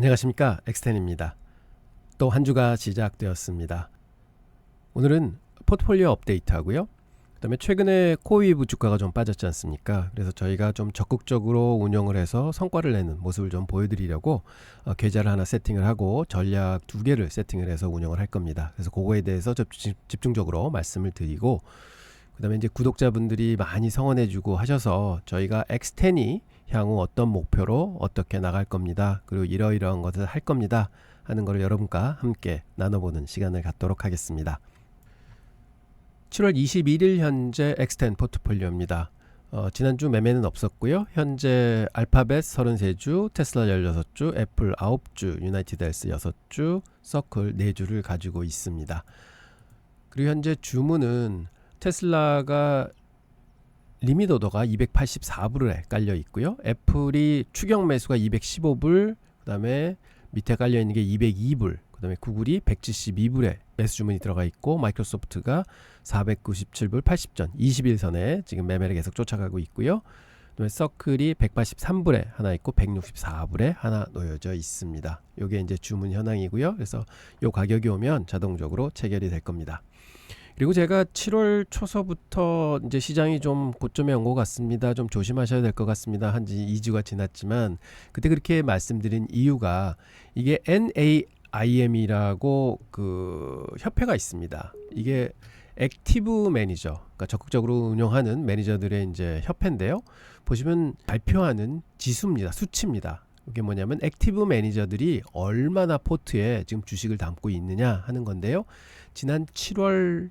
안녕하십니까, 엑스텐입니다. 또 한 주가 시작되었습니다. 오늘은 포트폴리오 업데이트 하고요, 그 다음에 최근에 코이브 주가가 좀 빠졌지 않습니까? 그래서 저희가 좀 적극적으로 운영을 해서 성과를 내는 모습을 좀 보여드리려고 계좌를 하나 세팅을 하고 전략 2개를 세팅을 해서 운영을 할 겁니다. 그래서 그거에 대해서 집중적으로 말씀을 드리고, 그 다음에 이제 구독자분들이 많이 성원해주고 하셔서 저희가 엑스텐이 향후 어떤 목표로 어떻게 나갈 겁니다, 그리고 이러이러한 것을 할 겁니다 하는 것을 여러분과 함께 나눠보는 시간을 갖도록 하겠습니다. 7월 21일 현재 엑스텐 포트폴리오입니다. 지난주 매매는 없었고요. 현재 알파벳 33주, 테슬라 16주, 애플 9주, 유나이티드 헬스 6주, 서클 4주를 가지고 있습니다. 그리고 현재 주문은 테슬라가 리밋 오더가 284불에 깔려 있고요. 애플이 추격 매수가 215불, 그 다음에 밑에 깔려 있는 게 202불, 그 다음에 구글이 172불에 매수 주문이 들어가 있고, 마이크로소프트가 497불 80전 21선에 지금 매매를 계속 쫓아가고 있고요. 그다음에 서클이 183불에 하나 있고 164불에 하나 놓여져 있습니다. 이게 이제 주문 현황이고요. 그래서 이 가격이 오면 자동적으로 체결이 될 겁니다. 그리고 제가 7월 초서부터 이제 시장이 좀 고점에 온 것 같습니다, 좀 조심하셔야 될 것 같습니다, 한지 2주가 지났지만, 그때 그렇게 말씀드린 이유가 이게 NAIM이라고 그 협회가 있습니다. 이게 액티브 매니저, 그러니까 적극적으로 운영하는 매니저들의 이제 협회인데요. 보시면 발표하는 지수입니다, 수치입니다. 이게 뭐냐면 액티브 매니저들이 얼마나 포트에 지금 주식을 담고 있느냐 하는 건데요. 지난 7월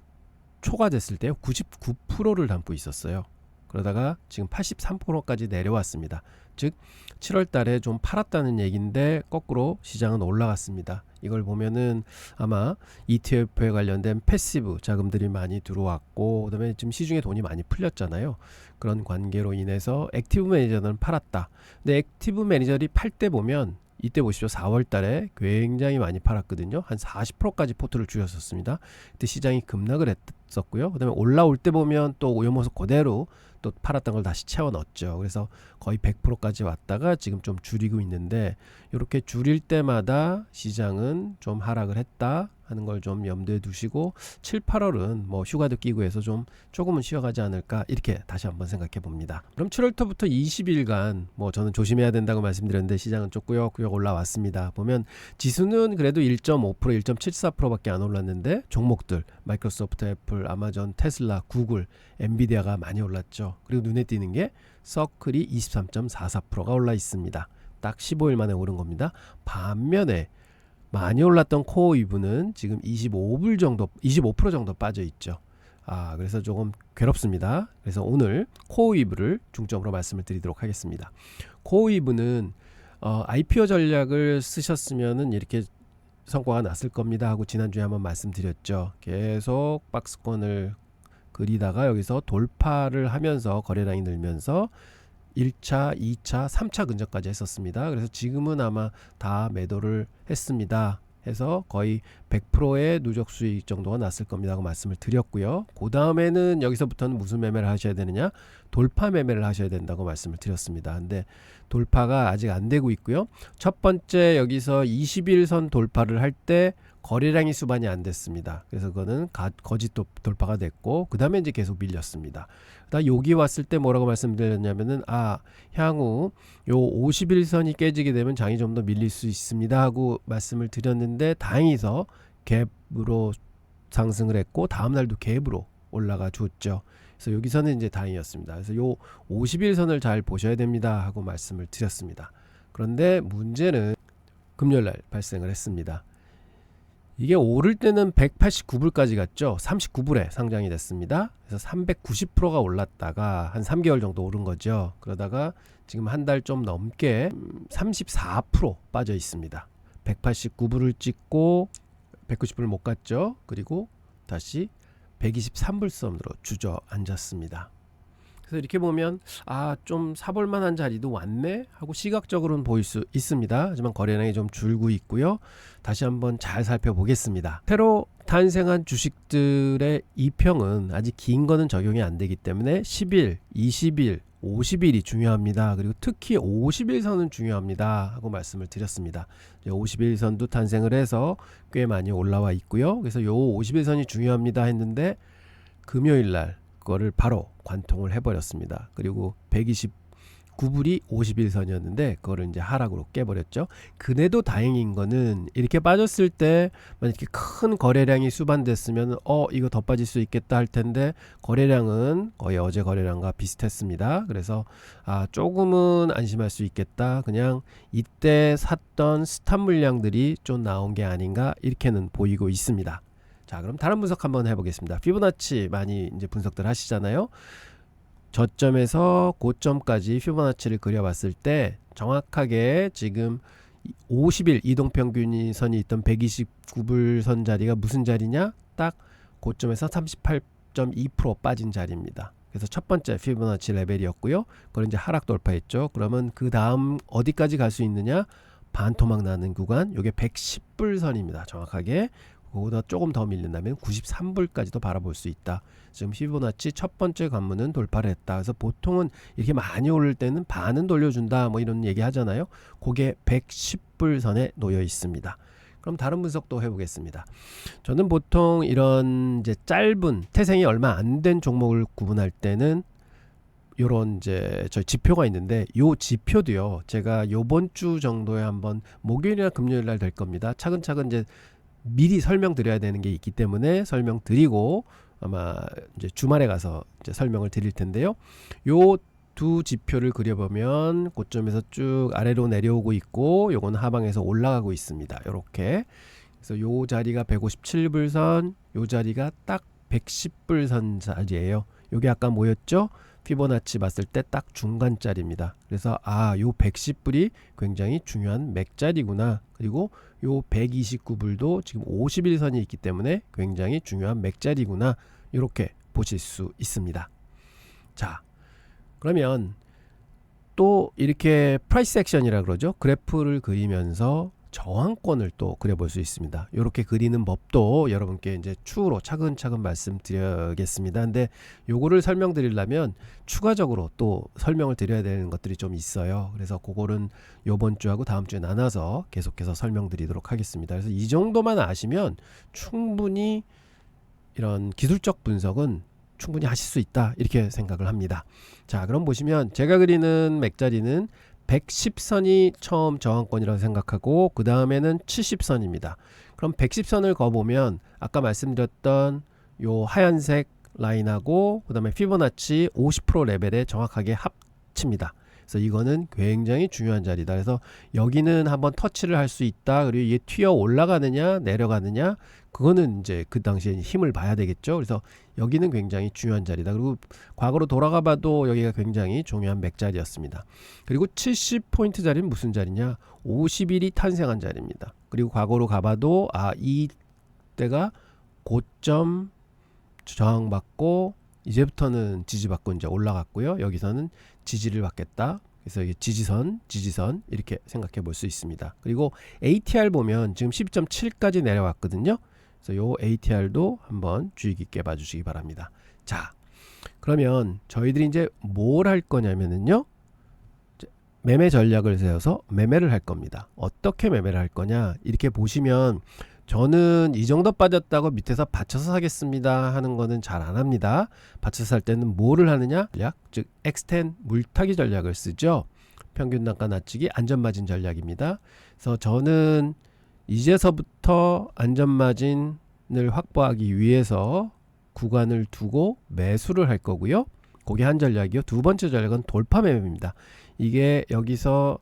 초가 됐을 때 99%를 담고 있었어요. 그러다가 지금 83%까지 내려왔습니다. 즉 7월 달에 좀 팔았다는 얘기인데 거꾸로 시장은 올라갔습니다. 이걸 보면은 아마 ETF에 관련된 패시브 자금들이 많이 들어왔고, 그다음에 지금 시중에 돈이 많이 풀렸잖아요. 그런 관계로 인해서 액티브 매니저는 팔았다. 근데 액티브 매니저들이 팔 때 보면 이때 보십시오. 4월 달에 굉장히 많이 팔았거든요. 한 40%까지 포트를 줄였었습니다. 그때 시장이 급락을 했었고요. 그 다음에 올라올 때 보면 또 이 모습 그대로 또 팔았던 걸 다시 채워 넣었죠. 그래서 거의 100%까지 왔다가 지금 좀 줄이고 있는데, 이렇게 줄일 때마다 시장은 좀 하락을 했다 하는 걸 좀 염두에 두시고, 7, 8월은 뭐 휴가도 끼고 해서 좀 조금은 쉬어가지 않을까, 이렇게 다시 한번 생각해 봅니다. 그럼 7월부터 20일간 뭐 저는 조심해야 된다고 말씀드렸는데 시장은 좀 꾸역꾸역 올라왔습니다. 보면 지수는 그래도 1.5%, 1.74%밖에 안 올랐는데 종목들 마이크로소프트, 애플, 아마존, 테슬라, 구글, 엔비디아가 많이 올랐죠. 그리고 눈에 띄는 게 서클이 23.44%가 올라 있습니다. 딱 15일 만에 오른 겁니다. 반면에 많이 올랐던 코어이브는 지금 25% 정도 빠져 있죠. 그래서 조금 괴롭습니다. 그래서 오늘 코어이브를 중점으로 말씀을 드리도록 하겠습니다. 코어이브는 IPO 전략을 쓰셨으면은 이렇게 성과가 났을 겁니다 하고 지난주에 한번 말씀드렸죠. 계속 박스권을 그리다가 여기서 돌파를 하면서 거래량이 늘면서 1차, 2차, 3차 근접까지 했었습니다. 그래서 지금은 아마 다 매도를 했습니다. 해서 거의 100%의 누적 수익 정도가 났을 겁니다 하고 말씀을 드렸고요. 그 다음에는 여기서부터는 무슨 매매를 하셔야 되느냐, 돌파 매매를 하셔야 된다고 말씀을 드렸습니다. 근데 돌파가 아직 안 되고 있고요. 첫 번째 여기서 21선 돌파를 할 때 거래량이 수반이 안 됐습니다. 그래서 그거는 거짓 돌파가 됐고, 그 다음에 이제 계속 밀렸습니다. 그다음 여기 왔을 때 뭐라고 말씀드렸냐면은 향후 요 51선이 깨지게 되면 장이 좀 더 밀릴 수 있습니다 하고 말씀을 드렸는데, 다행히서 갭으로 상승을 했고 다음날도 갭으로 올라가 줬죠. 그래서 여기서는 이제 다행이었습니다. 그래서 요 51선을 잘 보셔야 됩니다 하고 말씀을 드렸습니다. 그런데 문제는 금요일날 발생을 했습니다. 이게 오를 때는 189불까지 갔죠. 39불에 상장이 됐습니다. 그래서 390%가 올랐다가 한 3개월 정도 오른 거죠. 그러다가 지금 한 달 좀 넘게 34% 빠져 있습니다. 189불을 찍고 190불을 못 갔죠. 그리고 다시 123불 선으로 주저앉았습니다. 그래서 이렇게 보면 좀 사볼 만한 자리도 왔네 하고 시각적으로는 보일 수 있습니다. 하지만 거래량이 좀 줄고 있고요. 다시 한번 잘 살펴보겠습니다. 새로 탄생한 주식들의 이평은 아직 긴 거는 적용이 안 되기 때문에 10일, 20일, 50일이 중요합니다. 그리고 특히 50일선은 중요합니다 하고 말씀을 드렸습니다. 50일선도 탄생을 해서 꽤 많이 올라와 있고요. 그래서 요 50일선이 중요합니다 했는데 금요일날 그거를 바로 관통을 해버렸습니다. 그리고 129불이 50일선이었는데 그거를 이제 하락으로 깨버렸죠. 그래도 다행인 거는 이렇게 빠졌을 때 만약에 큰 거래량이 수반됐으면 이거 더 빠질 수 있겠다 할 텐데 거래량은 거의 어제 거래량과 비슷했습니다. 그래서 조금은 안심할 수 있겠다. 그냥 이때 샀던 스탑 물량들이 좀 나온 게 아닌가 이렇게는 보이고 있습니다. 자, 그럼 다른 분석 한번 해보겠습니다. 피보나치 많이 이제 분석들 하시잖아요. 저점에서 고점까지 피보나치를 그려봤을 때 정확하게 지금 50일 이동평균선이 있던 129불선 자리가 무슨 자리냐? 딱 고점에서 38.2% 빠진 자리입니다. 그래서 첫 번째 피보나치 레벨이었고요. 그걸 이제 하락 돌파했죠. 그러면 그 다음 어디까지 갈 수 있느냐? 반토막 나는 구간, 요게 110불선입니다. 정확하게. 그거보다 조금 더 밀린다면 93불까지도 바라볼 수 있다. 지금 피보나치 첫 번째 관문은 돌파를 했다. 그래서 보통은 이렇게 많이 오를 때는 반은 돌려준다 뭐 이런 얘기 하잖아요. 그게 110불선에 놓여 있습니다. 그럼 다른 분석도 해보겠습니다. 저는 보통 이런 이제 짧은 태생이 얼마 안 된 종목을 구분할 때는 요런 이제 저희 지표가 있는데 요 지표도요. 제가 요번 주 정도에 한번 목요일이나 금요일 날 될 겁니다. 차근차근 이제 미리 설명드려야 되는 게 있기 때문에 설명드리고 아마 이제 주말에 가서 이제 설명을 드릴 텐데요. 요 두 지표를 그려보면 고점에서 쭉 아래로 내려오고 있고 요건 하방에서 올라가고 있습니다. 요렇게. 그래서 요 자리가 157불선, 요 자리가 딱 110불선 자리예요. 요게 아까 뭐였죠? 피보나치 봤을 때 딱 중간짜리입니다. 그래서 요 110불이 굉장히 중요한 맥자리구나. 그리고 요 129불도 지금 50일선이 있기 때문에 굉장히 중요한 맥자리구나. 이렇게 보실 수 있습니다. 자, 그러면 또 이렇게 프라이스 액션이라 그러죠. 그래프를 그리면서 저항권을 또 그려볼 수 있습니다. 이렇게 그리는 법도 여러분께 이제 추후로 차근차근 말씀드리겠습니다. 근데 요거를 설명드리려면 추가적으로 또 설명을 드려야 되는 것들이 좀 있어요. 그래서 그거는 요번 주하고 다음 주에 나눠서 계속해서 설명드리도록 하겠습니다. 그래서 이 정도만 아시면 충분히 이런 기술적 분석은 충분히 하실 수 있다 이렇게 생각을 합니다. 자, 그럼 보시면 제가 그리는 맥자리는 110선이 처음 저항권이라고 생각하고 그 다음에는 70선입니다. 그럼 110선을 그어보면 아까 말씀드렸던 요 하얀색 라인하고 그 다음에 피보나치 50% 레벨에 정확하게 합칩니다. 그래서 이거는 굉장히 중요한 자리다. 그래서 여기는 한번 터치를 할 수 있다. 그리고 이게 튀어 올라가느냐 내려가느냐 그거는 이제 그 당시에 힘을 봐야 되겠죠. 그래서 여기는 굉장히 중요한 자리다. 그리고 과거로 돌아가 봐도 여기가 굉장히 중요한 맥자리였습니다. 그리고 70포인트 자리는 무슨 자리냐? 50일이 탄생한 자리입니다. 그리고 과거로 가봐도 이때가 고점 저항받고 이제부터는 지지받고 이제 올라갔고요. 여기서는 지지를 받겠다. 그래서 이게 지지선 이렇게 생각해 볼 수 있습니다. 그리고 ATR 보면 지금 12.7까지 내려왔거든요. 그래서 요 ATR도 한번 주의 깊게 봐주시기 바랍니다. 자, 그러면 저희들이 이제 뭘 할 거냐면은요. 매매 전략을 세워서 매매를 할 겁니다. 어떻게 매매를 할 거냐? 이렇게 보시면 저는 이 정도 빠졌다고 밑에서 받쳐서 사겠습니다 하는 거는 잘 안 합니다. 받쳐서 살 때는 뭐를 하느냐? 전략, 즉 엑스텐 물타기 전략을 쓰죠. 평균 단가 낮추기 안전마진 전략입니다. 그래서 저는 이제서부터 안전마진을 확보하기 위해서 구간을 두고 매수를 할 거고요. 그게 한 전략이요. 두 번째 전략은 돌파 매매입니다. 이게 여기서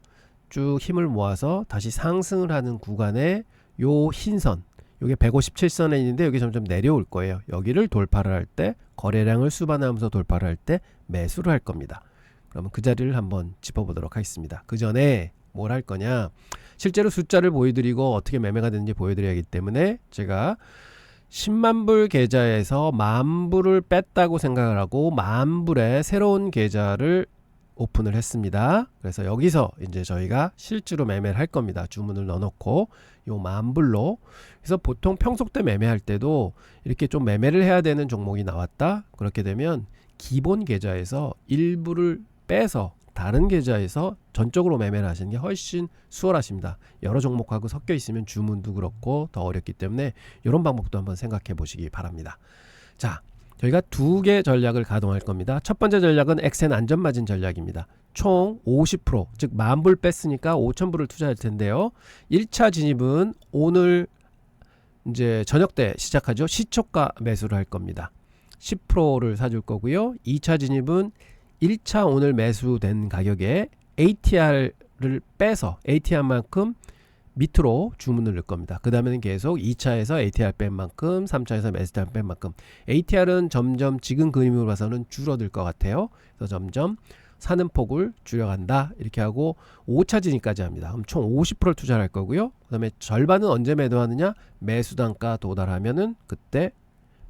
쭉 힘을 모아서 다시 상승을 하는 구간에 요 흰선, 요게 157선에 있는데 여기 점점 내려올 거예요. 여기를 돌파를 할 때 거래량을 수반하면서 돌파를 할 때 매수를 할 겁니다. 그러면 그 자리를 한번 짚어보도록 하겠습니다. 그 전에 뭘 할 거냐? 실제로 숫자를 보여드리고 어떻게 매매가 되는지 보여드려야 하기 때문에 제가 10만불 계좌에서 만불을 뺐다고 생각을 하고 만불의 새로운 계좌를 오픈을 했습니다. 그래서 여기서 이제 저희가 실제로 매매를 할 겁니다. 주문을 넣어놓고 요 10,000불로. 그래서 보통 평소 때 매매할 때도 이렇게 좀 매매를 해야 되는 종목이 나왔다. 그렇게 되면 기본 계좌에서 일부를 빼서 다른 계좌에서 전적으로 매매를 하시는 게 훨씬 수월하십니다. 여러 종목하고 섞여 있으면 주문도 그렇고 더 어렵기 때문에 이런 방법도 한번 생각해 보시기 바랍니다. 자, 저희가 두 개 전략을 가동할 겁니다. 첫 번째 전략은 엑센 안전마진 전략입니다. 총 50%, 즉 10,000불 뺐으니까 5,000불을 투자할 텐데요. 1차 진입은 오늘 이제 저녁 때 시작하죠. 시초가 매수를 할 겁니다. 10%를 사줄 거고요. 2차 진입은 1차 오늘 매수된 가격에 ATR을 빼서 ATR만큼 밑으로 주문을 넣을 겁니다. 그 다음에는 계속 2차에서 ATR 뺀 만큼, 3차에서 ATR 뺀 만큼. ATR은 점점 지금 그림으로 봐서는 줄어들 것 같아요. 그래서 점점 사는 폭을 줄여간다. 이렇게 하고 5차 진입까지 합니다. 그럼 총 50%를 투자할 거고요. 그 다음에 절반은 언제 매도하느냐? 매수 단가 도달하면은 그때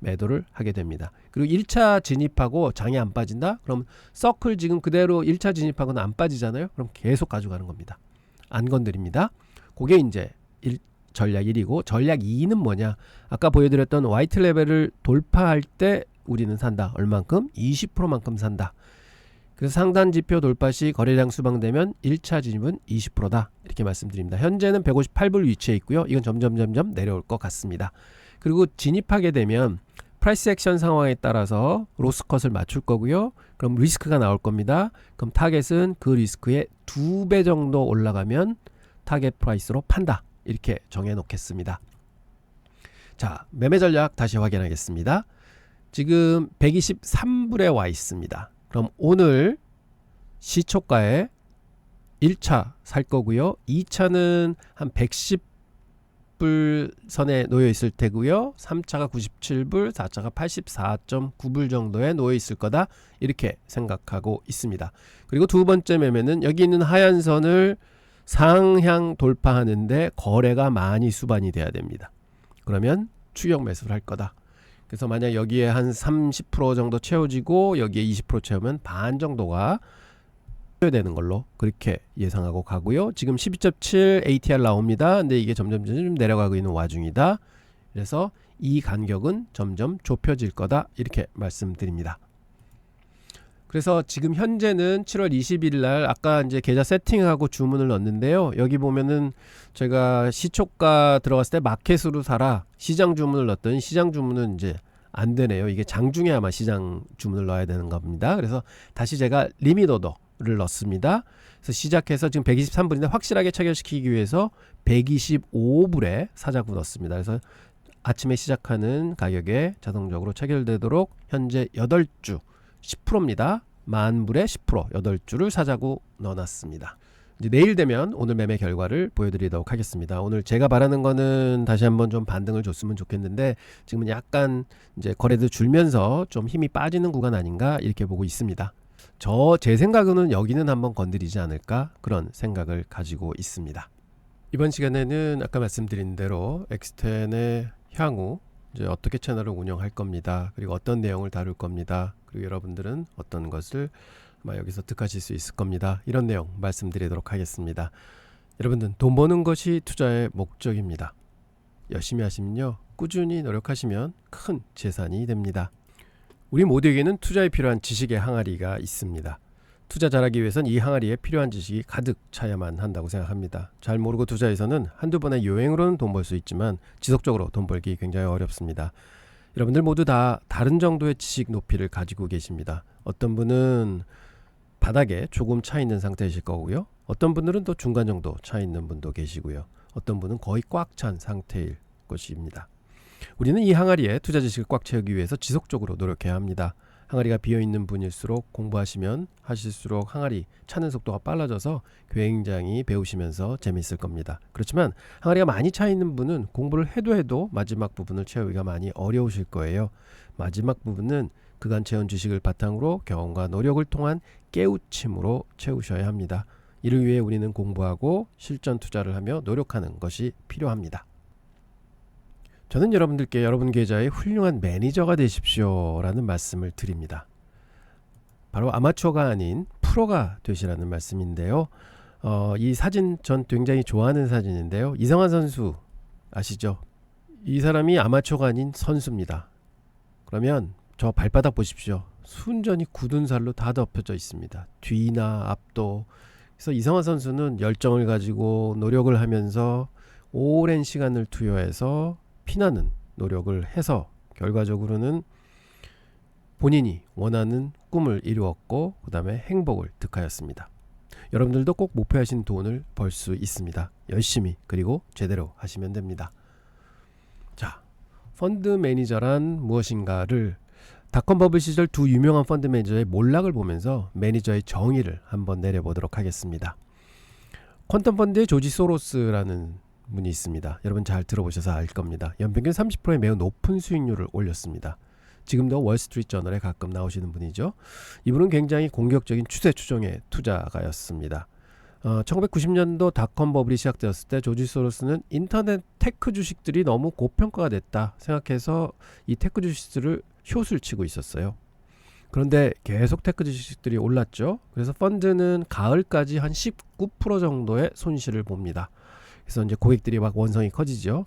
매도를 하게 됩니다. 그리고 1차 진입하고 장이 안 빠진다? 그럼 서클 지금 그대로 1차 진입하고는 안 빠지잖아요. 그럼 계속 가져가는 겁니다. 안 건드립니다. 그게 이제 전략 1이고 전략 2는 뭐냐? 아까 보여드렸던 화이트 레벨을 돌파할 때 우리는 산다. 얼만큼? 20%만큼 산다. 그래서 상단 지표 돌파 시 거래량 수방되면 1차 진입은 20%다. 이렇게 말씀드립니다. 현재는 158불 위치해 있고요. 이건 점점 내려올 것 같습니다. 그리고 진입하게 되면 프라이스 액션 상황에 따라서 로스컷을 맞출 거고요. 그럼 리스크가 나올 겁니다. 그럼 타겟은 그 리스크의 2배 정도 올라가면 타겟 프라이스로 판다. 이렇게 정해 놓겠습니다. 자, 매매 전략 다시 확인하겠습니다. 지금 123불에 와 있습니다. 그럼 오늘 시초가에 1차 살 거고요. 2차는 한 110불 선에 놓여 있을 테고요. 3차가 97불, 4차가 84.9불 정도에 놓여 있을 거다. 이렇게 생각하고 있습니다. 그리고 두 번째 매매는 여기 있는 하얀 선을 상향 돌파하는데 거래가 많이 수반이 돼야 됩니다. 그러면 추격 매수를 할 거다. 그래서 만약 여기에 한 30% 정도 채워지고 여기에 20% 채우면 반 정도가 되는 걸로 그렇게 예상하고 가고요. 지금 12.7 ATR 나옵니다. 근데 이게 점점 내려가고 있는 와중이다. 그래서 이 간격은 점점 좁혀질 거다. 이렇게 말씀드립니다. 그래서 지금 현재는 7월 20일 날 아까 이제 계좌 세팅하고 주문을 넣었는데요. 여기 보면은 제가 시초가 들어갔을 때 마켓으로 사라 시장 주문을 넣었더니 시장 주문은 이제 안 되네요. 이게 장중에 아마 시장 주문을 넣어야 되는 겁니다. 그래서 다시 제가 리밋 오더를 넣습니다. 그래서 시작해서 지금 123불인데 확실하게 체결시키기 위해서 125불에 사자구 넣습니다. 그래서 아침에 시작하는 가격에 자동적으로 체결되도록 현재 8주 10%입니다. 10,000불에 10% 8주를 사자고 넣어놨습니다. 이제 내일 되면 오늘 매매 결과를 보여드리도록 하겠습니다. 오늘 제가 바라는 거는 다시 한번 좀 반등을 줬으면 좋겠는데 지금은 약간 이제 거래도 줄면서 좀 힘이 빠지는 구간 아닌가 이렇게 보고 있습니다. 제 생각으로는 여기는 한번 건드리지 않을까 그런 생각을 가지고 있습니다. 이번 시간에는 아까 말씀드린 대로 엑스텐의 향후 이제 어떻게 채널을 운영할 겁니다. 그리고 어떤 내용을 다룰 겁니다. 그리고 여러분들은 어떤 것을 아마 여기서 득하실 수 있을 겁니다. 이런 내용 말씀드리도록 하겠습니다. 여러분들 돈 버는 것이 투자의 목적입니다. 열심히 하시면요. 꾸준히 노력하시면 큰 재산이 됩니다. 우리 모두에게는 투자에 필요한 지식의 항아리가 있습니다. 투자 잘하기 위해선 이 항아리에 필요한 지식이 가득 차야만 한다고 생각합니다. 잘 모르고 투자해서는 한두 번의 요행으로는 돈 벌 수 있지만 지속적으로 돈 벌기 굉장히 어렵습니다. 여러분들 모두 다 다른 정도의 지식 높이를 가지고 계십니다. 어떤 분은 바닥에 조금 차 있는 상태이실 거고요. 어떤 분들은 또 중간 정도 차 있는 분도 계시고요. 어떤 분은 거의 꽉 찬 상태일 것입니다. 우리는 이 항아리에 투자 지식을 꽉 채우기 위해서 지속적으로 노력해야 합니다. 항아리가 비어있는 분일수록 공부하시면 하실수록 항아리 차는 속도가 빨라져서 굉장히 배우시면서 재미있을 겁니다. 그렇지만 항아리가 많이 차 있는 분은 공부를 해도 마지막 부분을 채우기가 많이 어려우실 거예요. 마지막 부분은 그간 채운 지식을 바탕으로 경험과 노력을 통한 깨우침으로 채우셔야 합니다. 이를 위해 우리는 공부하고 실전 투자를 하며 노력하는 것이 필요합니다. 저는 여러분들께 여러분 계좌의 훌륭한 매니저가 되십시오 라는 말씀을 드립니다. 바로 아마추어가 아닌 프로가 되시라는 말씀인데요. 이 사진 전 굉장히 좋아하는 사진인데요. 이성환 선수 아시죠? 이 사람이 아마추어가 아닌 선수입니다. 그러면 저 발바닥 보십시오. 순전히 굳은 살로 다 덮여져 있습니다. 뒤나 앞도. 그래서 이성환 선수는 열정을 가지고 노력을 하면서 오랜 시간을 투여해서 피나는 노력을 해서 결과적으로는 본인이 원하는 꿈을 이루었고 그 다음에 행복을 득하였습니다. 여러분들도 꼭 목표하신 돈을 벌 수 있습니다. 열심히 그리고 제대로 하시면 됩니다. 자, 펀드 매니저란 무엇인가를 닷컴 버블 시절 두 유명한 펀드 매니저의 몰락을 보면서 매니저의 정의를 한번 내려보도록 하겠습니다. 퀀텀 펀드의 조지 소로스라는 분이 있습니다. 여러분 잘 들어보셔서 알 겁니다. 연평균 30%의 매우 높은 수익률을 올렸습니다. 지금도 월스트리트 저널에 가끔 나오시는 분이죠. 이분은 굉장히 공격적인 추세 추종의 투자가였습니다. 1990년도 닷컴 버블이 시작되었을 때 조지 소로스는 인터넷 테크 주식들이 너무 고평가가 됐다 생각해서 이 테크 주식들을 숏을 치고 있었어요. 그런데 계속 테크 주식들이 올랐죠. 그래서 펀드는 가을까지 한 19% 정도의 손실을 봅니다. 그래서 이제 고객들이 막 원성이 커지죠.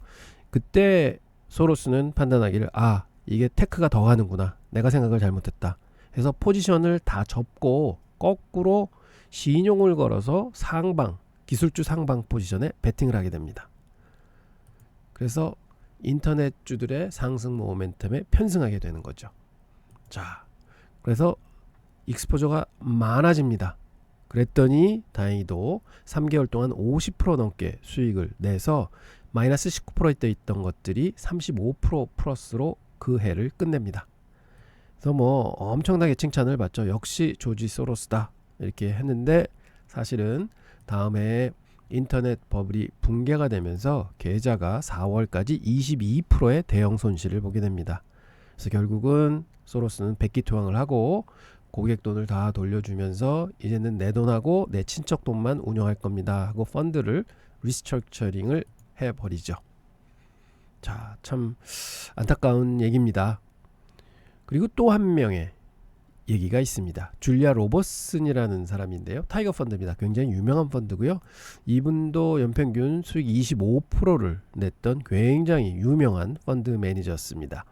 그때 소로스는 판단하기를 이게 테크가 더 가는구나. 내가 생각을 잘못했다. 그래서 포지션을 다 접고 거꾸로 신용을 걸어서 상방, 기술주 상방 포지션에 베팅을 하게 됩니다. 그래서 인터넷주들의 상승 모멘텀에 편승하게 되는 거죠. 자, 그래서 익스포저가 많아집니다. 그랬더니 다행히도 3개월 동안 50% 넘게 수익을 내서 마이너스 19%에 있던 것들이 35% 플러스로 그 해를 끝냅니다. 그래서 뭐 엄청나게 칭찬을 받죠. 역시 조지 소로스다 이렇게 했는데 사실은 다음 해에 인터넷 버블이 붕괴가 되면서 계좌가 4월까지 22%의 대형 손실을 보게 됩니다. 그래서 결국은 소로스는 백기투항을 하고 고객 돈을 다 돌려주면서 이제는 내 돈하고 내 친척 돈만 운영할 겁니다 하고 펀드를 리스트럭처링을 해버리죠. 자, 참 안타까운 얘기입니다. 그리고 또 한 명의 얘기가 있습니다. 줄리아 로버슨이라는 사람인데요. 타이거 펀드입니다. 굉장히 유명한 펀드고요. 이분도 연평균 수익 25%를 냈던 굉장히 유명한 펀드 매니저였습니다.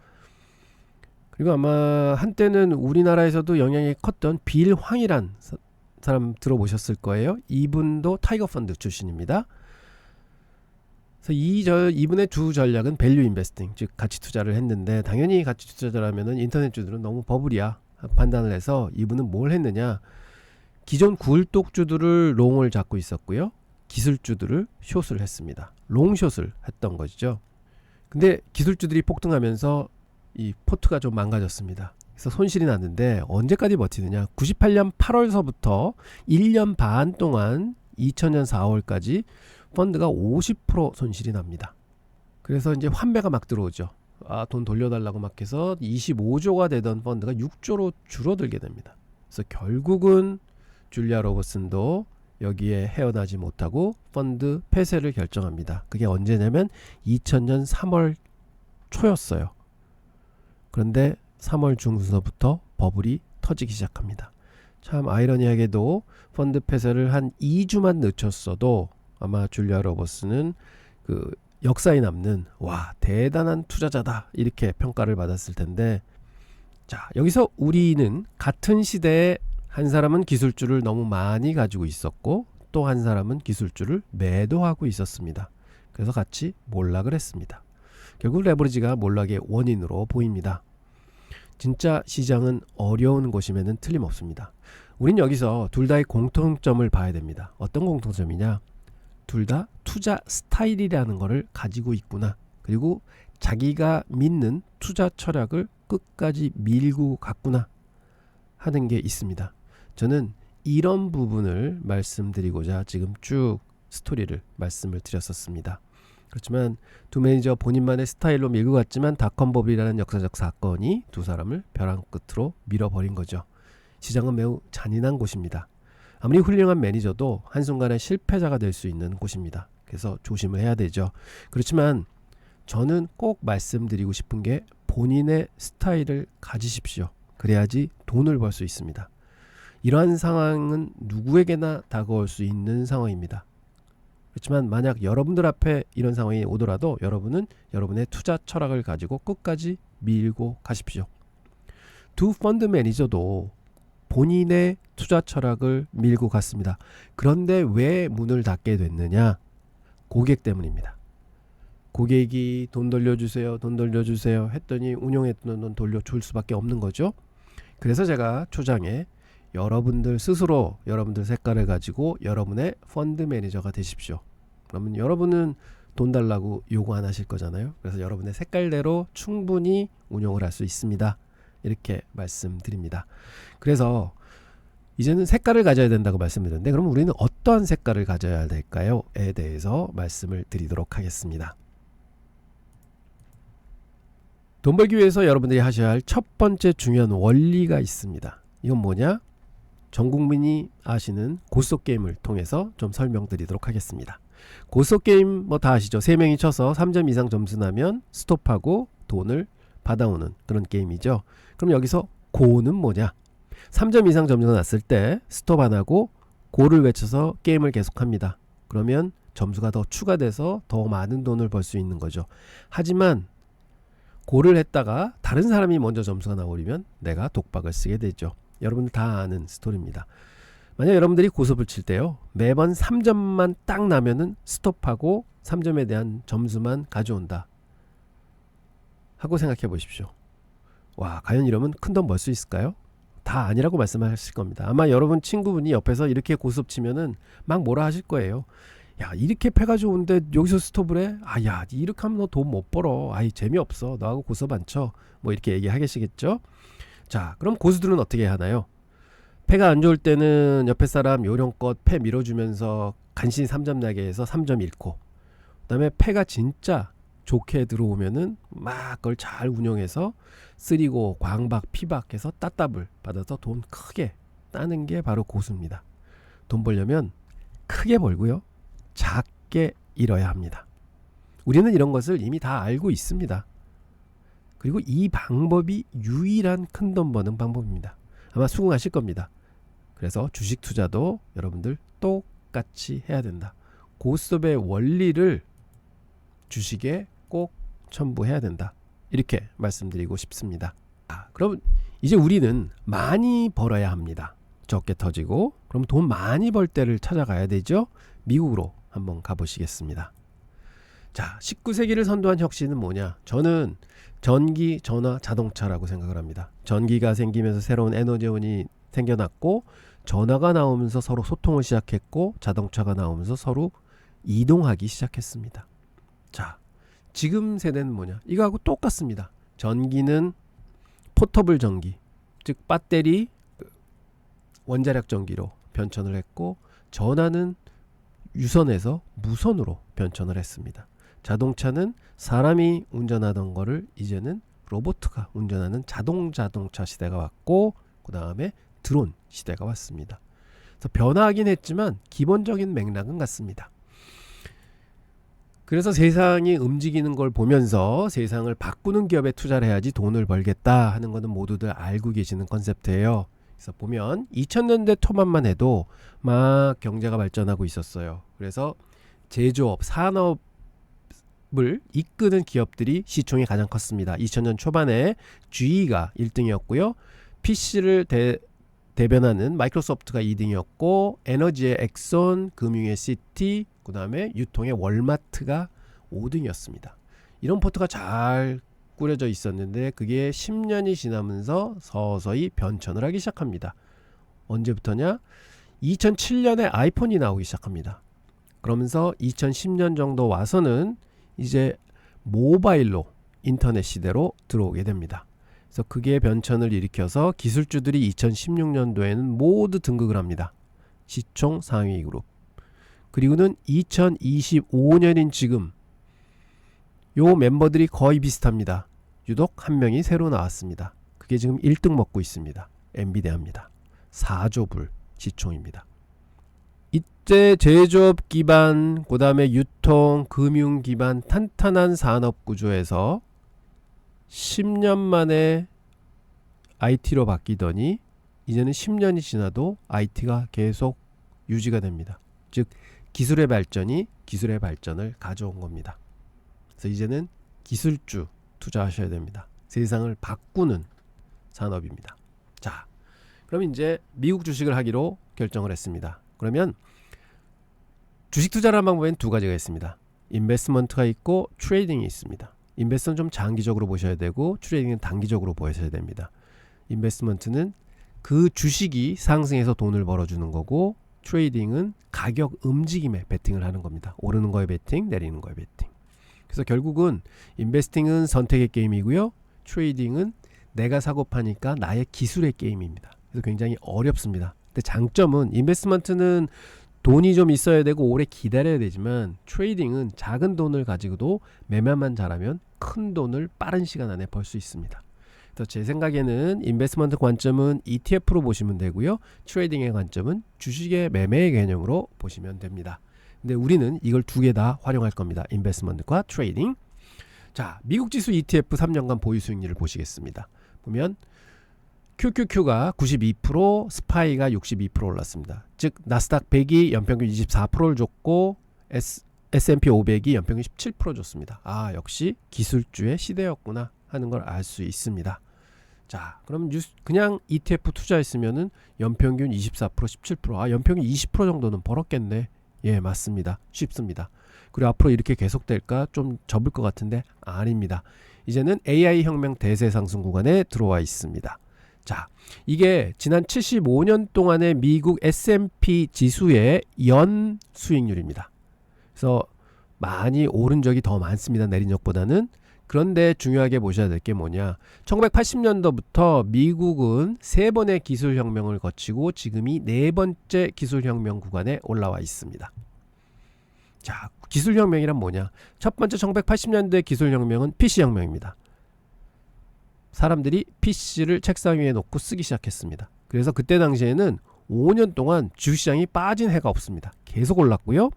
그리고 아마 한때는 우리나라에서도 영향이 컸던 빌 황이란 사람 들어보셨을 거예요. 이분도 타이거 펀드 출신입니다. 그래서 이분의 주 전략은 밸류 인베스팅, 즉 가치 투자를 했는데 당연히 가치 투자자라면은 인터넷주들은 너무 버블이야 판단을 해서 이분은 뭘 했느냐, 기존 굴독주들을 롱을 잡고 있었고요, 기술주들을 숏을 했습니다. 롱숏을 했던 것이죠. 근데 기술주들이 폭등하면서 이 포트가 좀 망가졌습니다. 그래서 손실이 났는데 언제까지 버티느냐, 98년 8월서부터 1년 반 동안 2000년 4월까지 펀드가 50% 손실이 납니다. 그래서 이제 환매가 막 들어오죠. 돈 돌려달라고 막 해서 25조가 되던 펀드가 6조로 줄어들게 됩니다. 그래서 결국은 줄리아 로버슨도 여기에 헤어나지 못하고 펀드 폐쇄를 결정합니다. 그게 언제냐면 2000년 3월 초였어요. 그런데 3월 중순서부터 버블이 터지기 시작합니다. 참 아이러니하게도 펀드 폐쇄를 한 2주만 늦췄어도 아마 줄리아 로버슨은 그 역사에 남는 대단한 투자자다 이렇게 평가를 받았을 텐데, 자, 여기서 우리는 같은 시대에 한 사람은 기술주를 너무 많이 가지고 있었고 또 한 사람은 기술주를 매도하고 있었습니다. 그래서 같이 몰락을 했습니다. 결국 레버리지가 몰락의 원인으로 보입니다. 진짜 시장은 어려운 곳임에는 틀림없습니다. 우린 여기서 둘 다의 공통점을 봐야 됩니다. 어떤 공통점이냐, 둘 다 투자 스타일이라는 것을 가지고 있구나, 그리고 자기가 믿는 투자 철학을 끝까지 밀고 갔구나 하는 게 있습니다. 저는 이런 부분을 말씀드리고자 지금 쭉 스토리를 말씀을 드렸었습니다. 그렇지만 두 매니저 본인만의 스타일로 밀고 갔지만 닷컴버블이라는 역사적 사건이 두 사람을 벼랑 끝으로 밀어버린 거죠. 시장은 매우 잔인한 곳입니다. 아무리 훌륭한 매니저도 한순간에 실패자가 될 수 있는 곳입니다. 그래서 조심을 해야 되죠. 그렇지만 저는 꼭 말씀드리고 싶은 게 본인의 스타일을 가지십시오. 그래야지 돈을 벌 수 있습니다. 이러한 상황은 누구에게나 다가올 수 있는 상황입니다. 그렇지만 만약 여러분들 앞에 이런 상황이 오더라도 여러분은 여러분의 투자 철학을 가지고 끝까지 밀고 가십시오. 두 펀드 매니저도 본인의 투자 철학을 밀고 갔습니다. 그런데 왜 문을 닫게 됐느냐? 고객 때문입니다. 고객이 돈 돌려주세요, 돈 돌려주세요 했더니 운용했던 돈 돌려줄 수밖에 없는 거죠. 그래서 제가 초장에 여러분들 스스로 여러분들 색깔을 가지고 여러분의 펀드 매니저가 되십시오. 그러면 여러분은 돈 달라고 요구 안 하실 거잖아요. 그래서 여러분의 색깔대로 충분히 운용을 할 수 있습니다. 이렇게 말씀드립니다. 그래서 이제는 색깔을 가져야 된다고 말씀드렸는데, 그럼 우리는 어떠한 색깔을 가져야 될까요?에 대해서 말씀을 드리도록 하겠습니다. 돈 벌기 위해서 여러분들이 하셔야 할 첫 번째 중요한 원리가 있습니다. 이건 뭐냐? 전 국민이 아시는 고스톱 게임을 통해서 좀 설명드리도록 하겠습니다. 고스톱 게임 뭐 다 아시죠? 3명이 쳐서 3점 이상 점수 나면 스톱하고 돈을 받아오는 그런 게임이죠. 그럼 여기서 고는 뭐냐? 3점 이상 점수가 났을 때 스톱 안 하고 고를 외쳐서 게임을 계속합니다. 그러면 점수가 더 추가돼서 더 많은 돈을 벌 수 있는 거죠. 하지만 고를 했다가 다른 사람이 먼저 점수가 나오려면 내가 독박을 쓰게 되죠. 여러분들 다 아는 스토리입니다. 만약 여러분들이 고스톱을 칠 때요, 매번 3점만 딱 나면은 스톱하고 3점에 대한 점수만 가져온다 하고 생각해 보십시오. 와, 과연 이러면 큰 돈 벌 수 있을까요? 다 아니라고 말씀하실 겁니다. 아마 여러분 친구분이 옆에서 이렇게 고스톱 치면은 막 뭐라 하실 거예요. 야, 이렇게 패가 좋은데 여기서 스톱을 해? 아, 야, 이렇게 하면 너 돈 못 벌어. 아이, 재미없어. 너하고 고스톱 안 쳐. 뭐 이렇게 얘기하겠죠. 자, 그럼 고수들은 어떻게 하나요? 패가 안 좋을 때는 옆에 사람 요령껏 패 밀어주면서 간신히 3점 나게 해서 3점 잃고, 그 다음에 패가 진짜 좋게 들어오면은 막 그걸 잘 운용해서 쓰리고 광박 피박해서 따따블 받아서 돈 크게 따는 게 바로 고수입니다. 돈 벌려면 크게 벌고요, 작게 잃어야 합니다. 우리는 이런 것을 이미 다 알고 있습니다. 그리고 이 방법이 유일한 큰돈 버는 방법입니다. 아마 수긍하실 겁니다. 그래서 주식 투자도 여러분들 똑같이 해야 된다. 고스톱의 원리를 주식에 꼭 첨부해야 된다. 이렇게 말씀드리고 싶습니다. 그럼 이제 우리는 많이 벌어야 합니다. 적게 터지고. 그럼 돈 많이 벌 때를 찾아가야 되죠. 미국으로 한번 가보시겠습니다. 자, 19세기를 선도한 혁신은 뭐냐? 저는 전기, 전화, 자동차라고 생각을 합니다. 전기가 생기면서 새로운 에너지원이 생겨났고, 전화가 나오면서 서로 소통을 시작했고, 자동차가 나오면서 서로 이동하기 시작했습니다. 자, 지금 세대는 뭐냐? 이거하고 똑같습니다. 전기는 포터블 전기, 즉 배터리, 원자력 전기로 변천을 했고, 전화는 유선에서 무선으로 변천을 했습니다. 자동차는 사람이 운전하던 거를 이제는 로봇가 운전하는 자동차 시대가 왔고, 그 다음에 드론 시대가 왔습니다. 그래서 변화하긴 했지만 기본적인 맥락은 같습니다. 그래서 세상이 움직이는 걸 보면서 세상을 바꾸는 기업에 투자를 해야지 돈을 벌겠다 하는 것은 모두들 알고 계시는 컨셉트예요. 그래서 보면 2000년대 초반만 해도 막 경제가 발전하고 있었어요. 그래서 제조업, 산업을 이끄는 기업들이 시총이 가장 컸습니다. 2000년 초반에 GE가 1등이었고요. PC를 대변하는 마이크로소프트가 2등이었고, 에너지의 엑손, 금융의 시티, 그 다음에 유통의 월마트가 5등이었습니다. 이런 포트가 잘 꾸려져 있었는데 그게 10년이 지나면서 서서히 변천을 하기 시작합니다. 언제부터냐? 2007년에 아이폰이 나오기 시작합니다. 그러면서 2010년 정도 와서는 이제 모바일로 인터넷 시대로 들어오게 됩니다. 그래서 그게 변천을 일으켜서 기술주들이 2016년도에는 모두 등극을 합니다. 시총 상위 그룹. 그리고는 2025년인 지금 요 멤버들이 거의 비슷합니다. 유독 한 명이 새로 나왔습니다. 그게 지금 1등 먹고 있습니다. 엔비디아입니다. 4조 불 시총입니다. 이때 제조업 기반, 그 다음에 유통, 금융 기반 탄탄한 산업 구조에서 10년 만에 IT로 바뀌더니 이제는 10년이 지나도 IT가 계속 유지가 됩니다. 즉 기술의 발전이 기술의 발전을 가져온 겁니다. 그래서 이제는 기술주 투자하셔야 됩니다. 세상을 바꾸는 산업입니다. 자, 그럼 이제 미국 주식을 하기로 결정을 했습니다. 그러면 주식 투자를 하는 방법에는 두 가지가 있습니다. 인베스트먼트가 있고 트레이딩이 있습니다. 인베스트는 좀 장기적으로 보셔야 되고 트레이딩은 단기적으로 보셔야 됩니다. 인베스트먼트는 그 주식이 상승해서 돈을 벌어주는 거고, 트레이딩은 가격 움직임에 베팅을 하는 겁니다. 오르는 거에 베팅, 내리는 거에 베팅. 그래서 결국은 인베스팅은 선택의 게임이고요, 트레이딩은 내가 사고 파니까 나의 기술의 게임입니다. 그래서 굉장히 어렵습니다. 근데 장점은 인베스트먼트는 돈이 좀 있어야 되고 오래 기다려야 되지만, 트레이딩은 작은 돈을 가지고도 매매만 잘하면 큰 돈을 빠른 시간 안에 벌 수 있습니다. 그래서 제 생각에는 인베스트먼트 관점은 ETF로 보시면 되고요, 트레이딩의 관점은 주식의 매매의 개념으로 보시면 됩니다. 근데 우리는 이걸 두 개 다 활용할 겁니다. 인베스트먼트과 트레이딩. 자, 미국 지수 ETF 3년간 보유 수익률을 보시겠습니다. 보면 QQQ가 92%, 스파이가 62% 올랐습니다. 즉 나스닥 100이 연평균 24%를 줬고 S&P 500이 연평균 17% 줬습니다. 아, 역시 기술주의 시대였구나 하는 걸 알 수 있습니다. 자, 그럼 그냥 ETF 투자했으면은 연평균 24%, 17%, 아, 연평균 20% 정도는 벌었겠네. 예, 맞습니다. 쉽습니다. 그리고 앞으로 이렇게 계속될까? 좀 접을 것 같은데 아닙니다. 이제는 AI 혁명 대세 상승 구간에 들어와 있습니다. 자, 이게 지난 75년 동안의 미국 S&P 지수의 연 수익률입니다. 그래서 많이 오른 적이 더 많습니다. 내린 적보다는. 그런데 중요하게 보셔야 될 게 뭐냐, 1980년도부터 미국은 3번의 기술혁명을 거치고 지금이 4번째 기술혁명 구간에 올라와 있습니다. 자, 기술혁명이란 뭐냐, 첫 번째 1980년대 기술혁명은 PC혁명입니다. 사람들이 PC를 책상 위에 놓고 쓰기 시작했습니다. 그래서 그때 당시에는 5년 동안 주식시장이 빠진 해가 없습니다. 계속 올랐고요.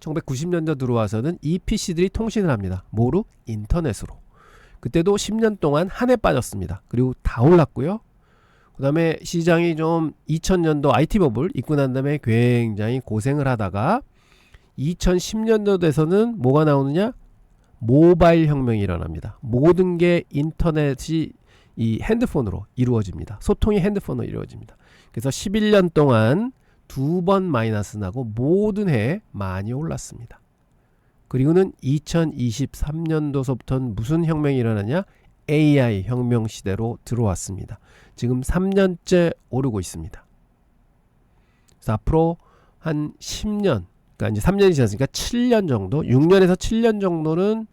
1990년대 들어와서는 이 PC들이 통신을 합니다. 뭐로? 인터넷으로. 그때도 10년 동안 한 해 빠졌습니다. 그리고 다 올랐고요. 그 다음에 시장이 좀 2000년도 IT 버블 있고 난 다음에 굉장히 고생을 하다가 2010년도 돼서는 뭐가 나오느냐? 모바일 혁명이 일어납니다. 모든 게 인터넷이 이 핸드폰으로 이루어집니다. 소통이 핸드폰으로 이루어집니다. 그래서 11년 동안 2번 마이너스 나고 모든 해에 많이 올랐습니다. 그리고는 2023년도서부터는 무슨 혁명이 일어나냐? AI 혁명 시대로 들어왔습니다. 지금 3년째 오르고 있습니다. 그래서 앞으로 한 10년, 그러니까 이제 3년이 지났으니까 7년 정도, 6년에서 7년 정도는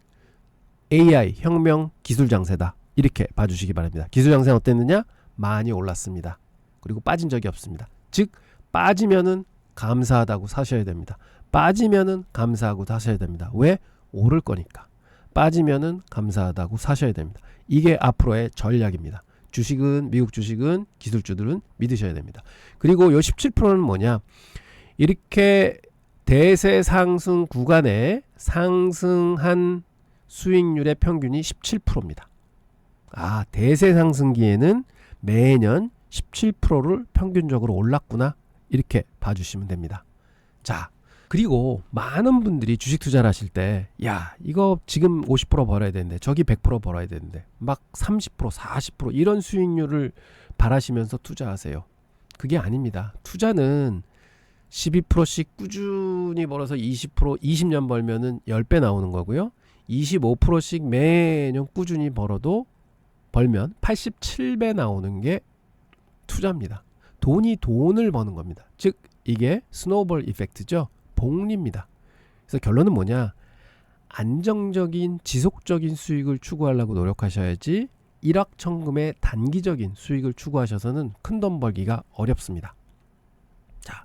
AI 혁명 기술 장세다. 이렇게 봐주시기 바랍니다. 기술 장세는 어땠느냐? 많이 올랐습니다. 그리고 빠진 적이 없습니다. 즉 빠지면은 감사하다고 사셔야 됩니다. 빠지면은 감사하고 사셔야 됩니다. 왜? 오를 거니까. 빠지면은 감사하다고 사셔야 됩니다. 이게 앞으로의 전략입니다. 주식은, 미국 주식은, 기술주들은 믿으셔야 됩니다. 그리고 요 17%는 뭐냐? 이렇게 대세 상승 구간에 상승한 수익률의 평균이 17%입니다. 아, 대세 상승기에는 매년 17%를 평균적으로 올랐구나. 이렇게 봐주시면 됩니다. 자, 그리고 많은 분들이 주식 투자를 하실 때, 야, 이거 지금 50% 벌어야 되는데, 저기 100% 벌어야 되는데, 막 30%, 40% 이런 수익률을 바라시면서 투자하세요. 그게 아닙니다. 투자는 12%씩 꾸준히 벌어서 20%, 20년 벌면은 10배 나오는 거고요. 25%씩 매년 꾸준히 벌면 87배 나오는 게 투자입니다. 돈이 돈을 버는 겁니다. 즉 이게 스노우볼 이펙트죠. 복리입니다. 그래서 결론은 뭐냐? 안정적인 지속적인 수익을 추구하려고 노력하셔야지 일확천금의 단기적인 수익을 추구하셔서는 큰돈 벌기가 어렵습니다. 자,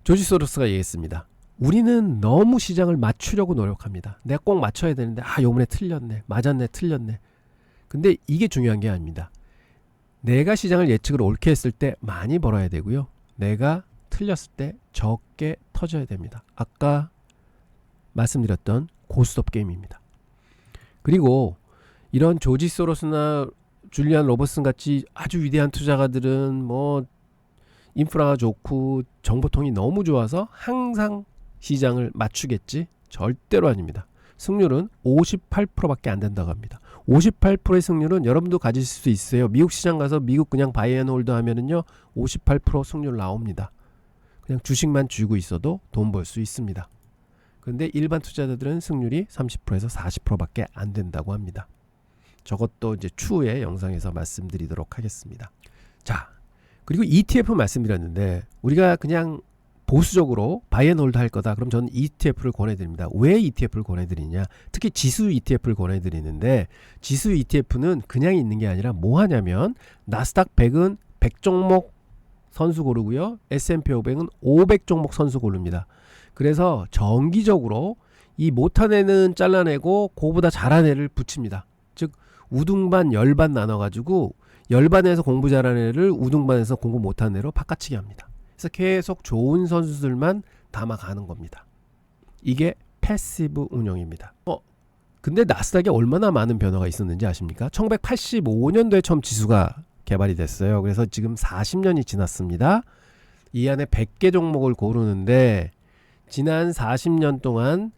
조지 소로스가 얘기했습니다. 우리는 너무 시장을 맞추려고 노력합니다. 내가 꼭 맞춰야 되는데 요번에 틀렸네, 맞았네, 틀렸네. 근데 이게 중요한 게 아닙니다. 내가 시장을 예측을 옳게 했을 때 많이 벌어야 되고요. 내가 틀렸을 때 적게 터져야 됩니다. 아까 말씀드렸던 고스톱 게임입니다. 그리고 이런 조지 소로스나 줄리안 로버슨 같이 아주 위대한 투자가들은 뭐 인프라가 좋고 정보통이 너무 좋아서 항상 시장을 맞추겠지? 절대로 아닙니다. 승률은 58%밖에 안 된다고 합니다. 58%의 승률은 여러분도 가질 수 있어요. 미국 시장 가서 미국 그냥 바이 앤 홀드 하면은요 58% 승률 나옵니다. 그냥 주식만 쥐고 있어도 돈 벌 수 있습니다. 그런데 일반 투자자들은 승률이 30%에서 40%밖에 안 된다고 합니다. 저것도 이제 추후에 영상에서 말씀드리도록 하겠습니다. 자, 그리고 ETF 말씀드렸는데 우리가 그냥 보수적으로 바이앤홀드 할 거다. 그럼 저는 ETF를 권해드립니다. 왜 ETF를 권해드리냐? 특히 지수 ETF를 권해드리는데 지수 ETF는 그냥 있는 게 아니라 뭐 하냐면 나스닥 100은 100종목 선수 고르고요. S&P 500은 500종목 선수 고릅니다. 그래서 정기적으로 이 못한 애는 잘라내고 그보다 잘한 애를 붙입니다. 즉 우등반 열반 나눠가지고 열반에서 공부 잘하는 애를 우등반에서 공부 못하는 애로 바꿔치기 합니다. 그래서 계속 좋은 선수들만 담아가는 겁니다. 이게 패시브 운용입니다. 근데 나스닥에 얼마나 많은 변화가 있었는지 아십니까? 1985년도에 처음 지수가 개발이 됐어요. 그래서 지금 40년이 지났습니다. 이 안에 100개 종목을 고르는데 지난 40년 동안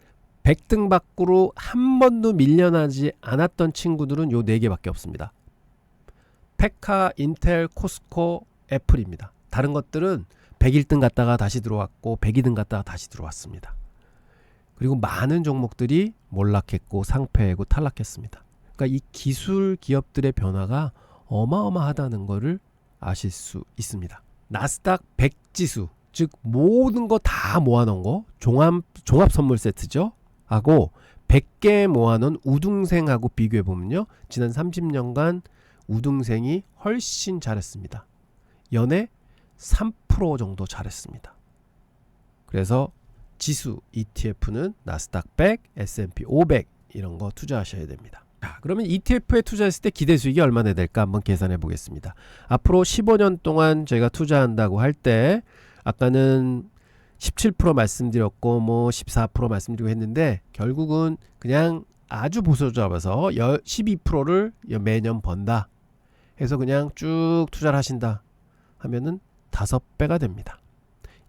100등 밖으로 한 번도 밀려나지 않았던 친구들은 요 4개밖에 없습니다. 페카, 인텔, 코스코, 애플입니다. 다른 것들은 101등 갔다가 다시 들어왔고 102등 갔다가 다시 들어왔습니다. 그리고 많은 종목들이 몰락했고 상폐하고 탈락했습니다. 그러니까 이 기술 기업들의 변화가 어마어마하다는 것을 아실 수 있습니다. 나스닥 100 지수, 즉 모든 거 다 모아놓은 거 종합 선물 세트죠. 하고 100개 모아놓은 우등생하고 비교해보면요. 지난 30년간 우등생이 훨씬 잘했습니다. 연에 3% 정도 잘했습니다. 그래서 지수 ETF는 나스닥 100, S&P 500 이런 거 투자하셔야 됩니다. 자, 그러면 ETF에 투자했을 때 기대 수익이 얼마나 될까 한번 계산해 보겠습니다. 앞으로 15년 동안 저희가 투자한다고 할 때 아까는 17% 말씀드렸고 뭐 14% 말씀드리고 했는데 결국은 그냥 아주 보수 잡아서 12%를 매년 번다 해서 그냥 쭉 투자를 하신다 하면은 5배가 됩니다.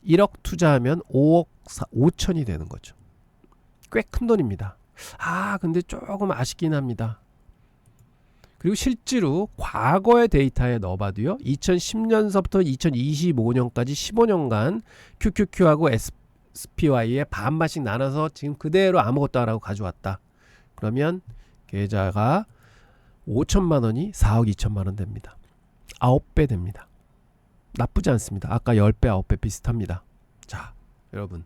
1억 투자하면 5억 5천이 되는 거죠. 꽤 큰 돈입니다. 근데 조금 아쉽긴 합니다. 그리고 실제로 과거의 데이터에 넣어봐도요. 2010년서부터 2025년까지 15년간 QQQ하고 SPY의 반반씩 나눠서 지금 그대로 아무것도 안 하고 가져왔다. 그러면 계좌가 5천만 원이 4억 2천만 원 됩니다. 9배 됩니다. 나쁘지 않습니다. 아까 10배, 9배 비슷합니다. 자, 여러분.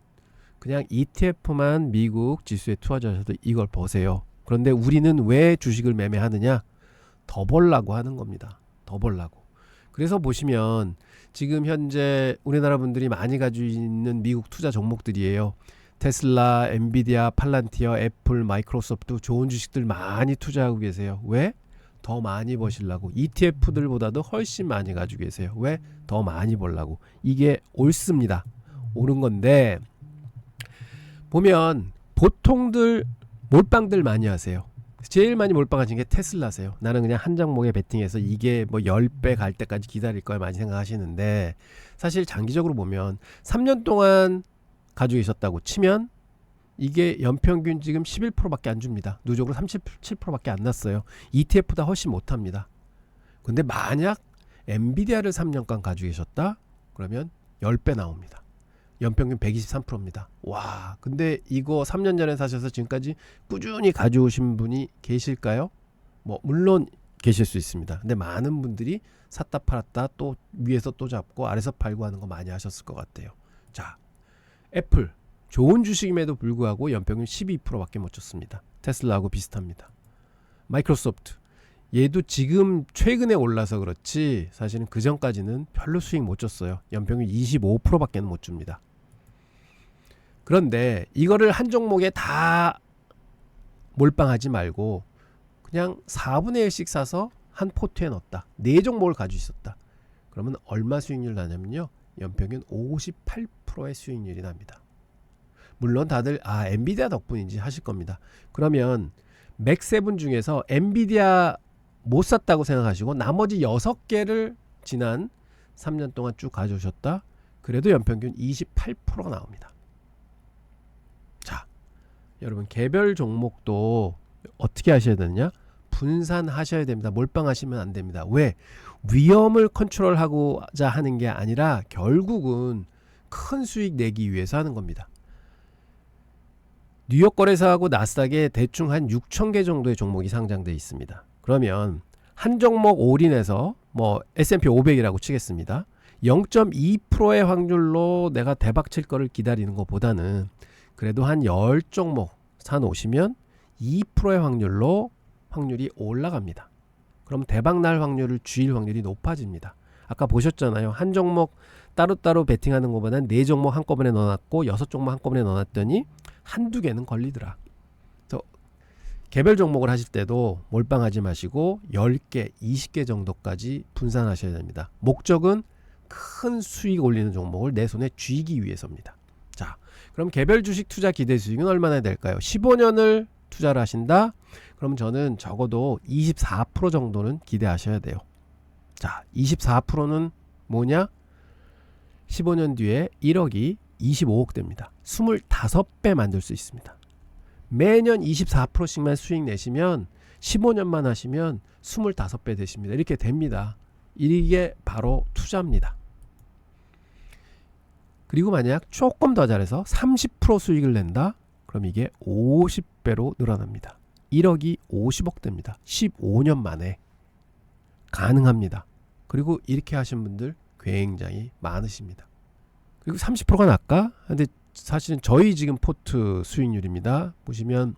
그냥 ETF만 미국 지수에 투자하셔도 이걸 보세요. 그런데 우리는 왜 주식을 매매하느냐? 더 벌라고 하는 겁니다. 더 벌라고. 그래서 보시면 지금 현재 우리나라 분들이 많이 가지고 있는 미국 투자 종목들이에요. 테슬라, 엔비디아, 팔란티어, 애플, 마이크로소프트 좋은 주식들 많이 투자하고 계세요. 왜? 더 많이 버시려고. ETF들보다도 훨씬 많이 가지고 계세요. 왜? 더 많이 벌라고. 이게 옳습니다. 옳은 건데 보면 보통들 몰빵들 많이 하세요. 제일 많이 몰빵하신 게 테슬라세요. 나는 그냥 한 종목에 베팅해서 이게 뭐 10배 갈 때까지 기다릴 걸 많이 생각하시는데 사실 장기적으로 보면 3년 동안 가지고 있었다고 치면 이게 연평균 지금 11%밖에 안 줍니다. 누적으로 37%밖에 안 났어요. ETF보다 훨씬 못합니다. 근데 만약 엔비디아를 3년간 가지고 계셨다? 그러면 10배 나옵니다. 연평균 123%입니다. 와, 근데 이거 3년 전에 사셔서 지금까지 꾸준히 가져오신 분이 계실까요? 뭐 물론 계실 수 있습니다. 근데 많은 분들이 샀다 팔았다 또 위에서 또 잡고 아래서 팔고 하는 거 많이 하셨을 것 같아요. 자, 애플 좋은 주식임에도 불구하고 연평균 12%밖에 못 줬습니다. 테슬라하고 비슷합니다. 마이크로소프트 얘도 지금 최근에 올라서 그렇지 사실은 그 전까지는 별로 수익 못 줬어요. 연평균 25%밖에 못 줍니다. 그런데 이거를 한 종목에 다 몰빵하지 말고 그냥 4분의 1씩 사서 한 포트에 넣었다. 4종목을 가지고 있었다. 그러면 얼마 수익률 나냐면요. 연평균 58%의 수익률이 납니다. 물론 다들 엔비디아 덕분인지 하실 겁니다. 그러면 맥7 중에서 엔비디아 못 샀다고 생각하시고 나머지 6개를 지난 3년 동안 쭉 가져오셨다. 그래도 연평균 28%가 나옵니다. 자, 여러분 개별 종목도 어떻게 하셔야 되느냐? 분산하셔야 됩니다. 몰빵하시면 안 됩니다. 왜? 위험을 컨트롤하고자 하는 게 아니라 결국은 큰 수익 내기 위해서 하는 겁니다. 뉴욕 거래소하고 나스닥에 대충 한 6,000개 정도의 종목이 상장되어 있습니다. 그러면 한 종목 올인해서 뭐 S&P 500이라고 치겠습니다. 0.2%의 확률로 내가 대박 칠 거를 기다리는 것보다는 그래도 한 10종목 사놓으시면 2%의 확률이 올라갑니다. 그럼 대박 날 확률을 쥘 확률이 높아집니다. 아까 보셨잖아요. 한 종목 따로따로 베팅하는 것보다는 4종목 한꺼번에 넣어놨고 6종목 한꺼번에 넣어놨더니 한두 개는 걸리더라. 그래서 개별 종목을 하실 때도 몰빵하지 마시고 10개, 20개 정도까지 분산하셔야 됩니다. 목적은 큰 수익 올리는 종목을 내 손에 쥐기 위해서입니다. 자, 그럼 개별 주식 투자 기대 수익은 얼마나 될까요? 15년을 투자를 하신다? 그럼 저는 적어도 24% 정도는 기대하셔야 돼요. 자, 24%는 뭐냐? 15년 뒤에 1억이 25억 됩니다. 25배 만들 수 있습니다. 매년 24%씩만 수익 내시면 15년만 하시면 25배 되십니다. 이렇게 됩니다. 이게 바로 투자입니다. 그리고 만약 조금 더 잘해서 30% 수익을 낸다? 그럼 이게 50배로 늘어납니다. 1억이 50억 됩니다. 15년 만에 가능합니다. 그리고 이렇게 하신 분들 굉장히 많으십니다. 그리고 30%가 낮까? 근데 사실은 저희 지금 포트 수익률입니다. 보시면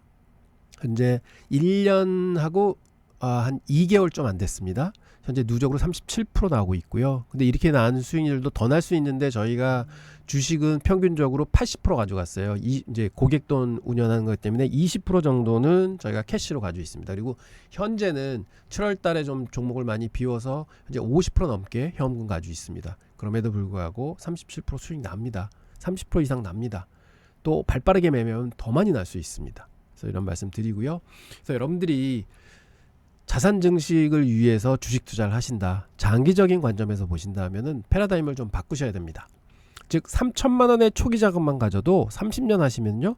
현재 1년하고 한 2개월 좀 안 됐습니다. 현재 누적으로 37% 나오고 있고요. 근데 이렇게 나는 수익률도 더 날 수 있는데 저희가 주식은 평균적으로 80% 가져갔어요. 이제 고객 돈 운영하는 것 때문에 20% 정도는 저희가 캐시로 가지고 있습니다. 그리고 현재는 7월 달에 좀 종목을 많이 비워서 현재 50% 넘게 현금 가지고 있습니다. 그럼에도 불구하고 37% 수익 납니다. 30% 이상 납니다. 또 발빠르게 매매하면 더 많이 날 수 있습니다. 그래서 이런 말씀 드리고요. 그래서 여러분들이 자산 증식을 위해서 주식 투자를 하신다. 장기적인 관점에서 보신다면은 패러다임을 좀 바꾸셔야 됩니다. 즉 3천만 원의 초기 자금만 가져도 30년 하시면요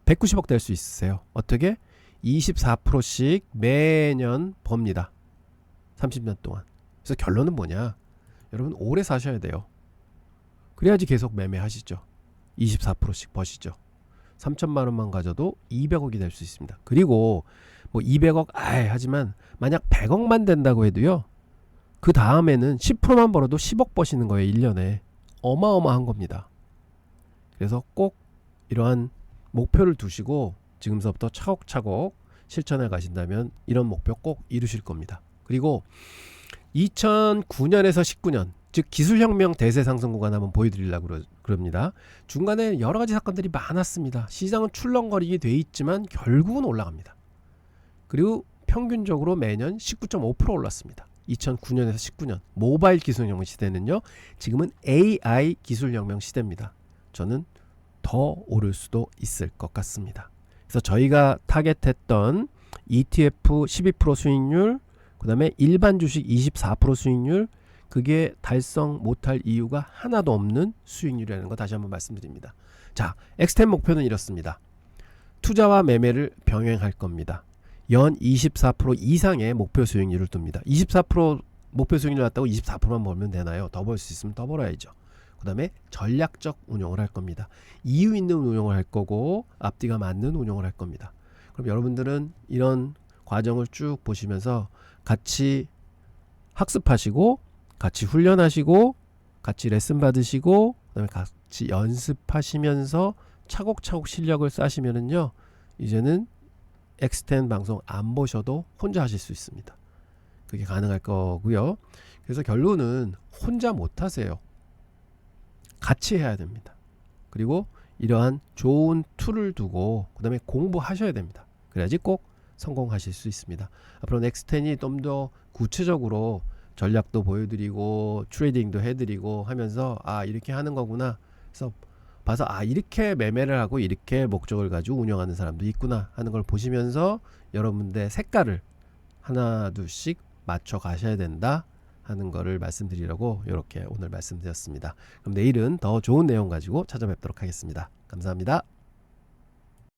190억 될 수 있으세요. 어떻게? 24%씩 매년 법니다. 30년 동안. 그래서 결론은 뭐냐? 여러분 오래 사셔야 돼요. 그래야지 계속 매매하시죠. 24%씩 버시죠. 3천만 원만 가져도 200억이 될 수 있습니다. 그리고 뭐 200억 하지만 만약 100억만 된다고 해도요. 그 다음에는 10%만 벌어도 10억 버시는 거예요. 1년에. 어마어마한 겁니다. 그래서 꼭 이러한 목표를 두시고 지금서부터 차곡차곡 실천해 가신다면 이런 목표 꼭 이루실 겁니다. 그리고 2009년에서 19년 즉 기술혁명 대세 상승 구간 한번 보여드리려고 그럽니다. 중간에 여러 가지 사건들이 많았습니다. 시장은 출렁거리게 돼 있지만 결국은 올라갑니다. 그리고 평균적으로 매년 19.5% 올랐습니다. 2009년에서 19년 모바일 기술혁명 시대는요. 지금은 AI 기술혁명 시대입니다. 저는 더 오를 수도 있을 것 같습니다. 그래서 저희가 타겟했던 ETF 12% 수익률 그 다음에 일반 주식 24% 수익률 그게 달성 못할 이유가 하나도 없는 수익률이라는 거 다시 한번 말씀드립니다. 자, 엑스텐 목표는 이렇습니다. 투자와 매매를 병행할 겁니다. 연 24% 이상의 목표 수익률을 둡니다. 24% 목표 수익률 났다고 24%만 벌면 되나요? 더 벌 수 있으면 더 벌어야죠. 그 다음에 전략적 운용을 할 겁니다. 이유 있는 운용을 할 거고 앞뒤가 맞는 운용을 할 겁니다. 그럼 여러분들은 이런 과정을 쭉 보시면서 같이 학습하시고 같이 훈련하시고 같이 레슨 받으시고 그다음에 같이 연습하시면서 차곡차곡 실력을 쌓으시면은요 이제는 엑스텐 방송 안 보셔도 혼자 하실 수 있습니다. 그게 가능할 거고요. 그래서 결론은 혼자 못 하세요. 같이 해야 됩니다. 그리고 이러한 좋은 툴을 두고 그 다음에 공부하셔야 됩니다. 그래야지 꼭 성공하실 수 있습니다. 앞으로 엑스텐이 좀 더 구체적으로 전략도 보여드리고 트레이딩도 해드리고 하면서 이렇게 하는 거구나. 그래서 봐서 이렇게 매매를 하고 이렇게 목적을 가지고 운영하는 사람도 있구나 하는 걸 보시면서 여러분들의 색깔을 하나 둘씩 맞춰 가셔야 된다 하는 거를 말씀드리려고 이렇게 오늘 말씀드렸습니다. 그럼 내일은 더 좋은 내용 가지고 찾아뵙도록 하겠습니다. 감사합니다.